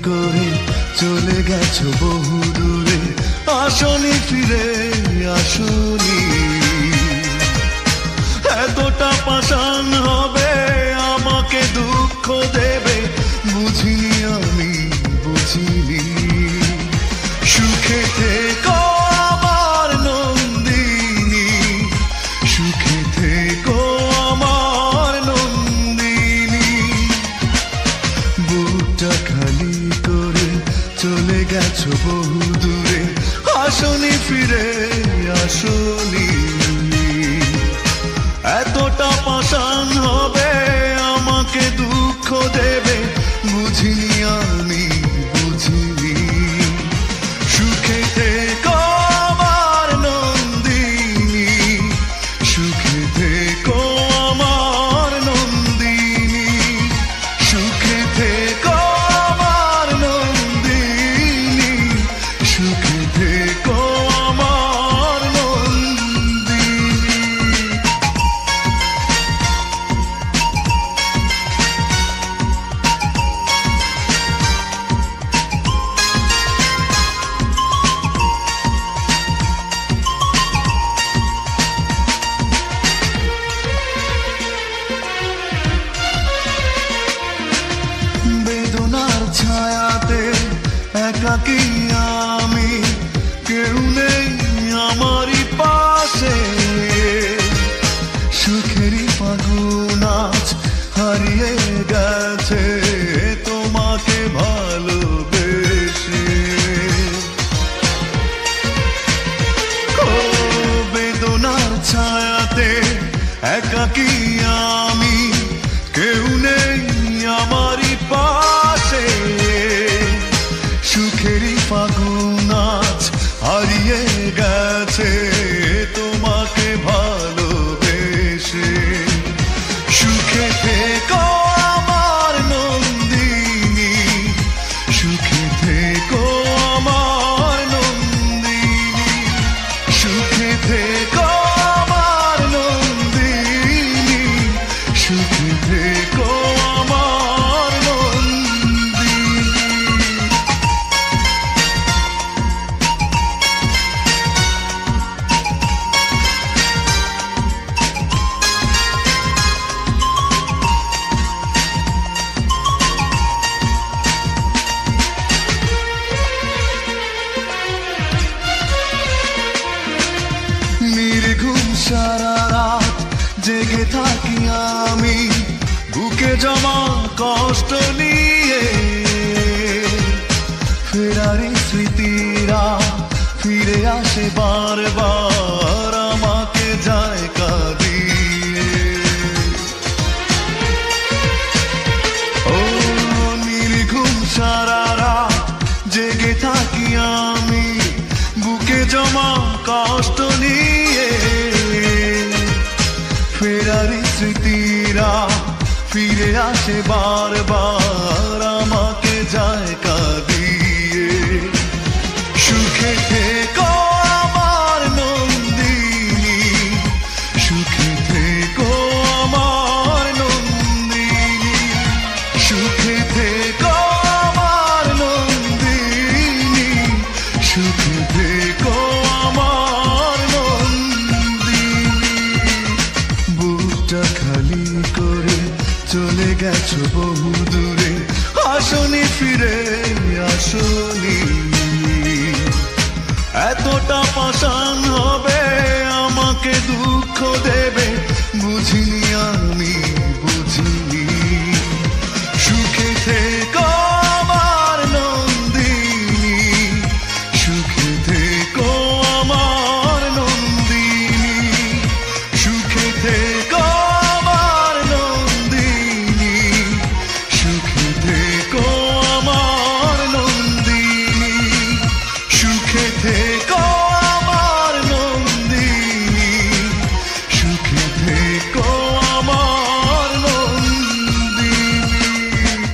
করে চলে গেছো বহু দূরে, আসনি ফিরে আসনি। এতটা পাষাণ হবে, আমাকে দুঃখ দেবে, বুঝিনি আমি, বুঝিনি। সুখে থেকো আমার নন্দিনী, সুখে থেকো আমার নন্দিনী। বুকটা খালি করে চলে গেছো বহু দূরে, আসনি ফিরে আসনি। এতটা পাষাণ হবে, আমাকে দুঃখ দেবে, বুঝিনি আমি, বুঝিনি। সুখে থেকো আমার নন্দিনী, সুখে থেকো আমার নন্দিনী, সুখে থেকো আমার নন্দিনী, সুখে থেকো আমার নন্দিনী। বেদনার ছায়াতে একাকী আমি, কেউ নেই আমারই পাশে। সুখেরই ফাগুন আজ হারিয়ে গেছে তোমাকে ভালোবেসে। ও বেদনার ছায়াতে একাকী আমি, কেউ নেই আমারই পাশে। সুখেরই ফাগুন আজ হারিয়ে গেছে তোমাকে ভালোবেসে। সুখে থেকো আমার নন্দিনী, সুখে থেকো আমার নন্দিনী, সুখে থেকো আমার নন্দিনী, সুখে থেকো আমার নন্দিনী। নির্ঘুম সারা রাত জেগে থাকি আমি, বুকে জমা কষ্ট নিয়ে। ফেরারি স্মৃতিরা ফিরে আসে বারবার, আমাকে যায় কাঁদিয়ে। ও নির্ঘুম সারা রাত জেগে থাকি আমি, বুকে জমা কষ্ট নিয়ে। ফেরারি স্মৃতিরা ফিরে আসে বারবার, আমাকে যায় কাঁদিয়ে। সুখে থেকো আমার নন্দিনী, সুখে থেকো আমার নন্দিনী, সুখে থেকো আমার নন্দিনী, সুখে থেকো আমার নন্দিনী। বুকটা খালি করে চলে গেছো বহু দূরে, আসনি ফিরে আসনি। এতটা পাষাণ হবে, আমাকে দুঃখ দেবে, বুঝিনি আমি, বুঝিনি। সুখে থেকো আমার নন্দিনী, সুখে থেকো আমার নন্দিনী, সুখে থেকো আমার নন্দিনী, সুখে থেকো আমার নন্দিনী, সুখে থেকো।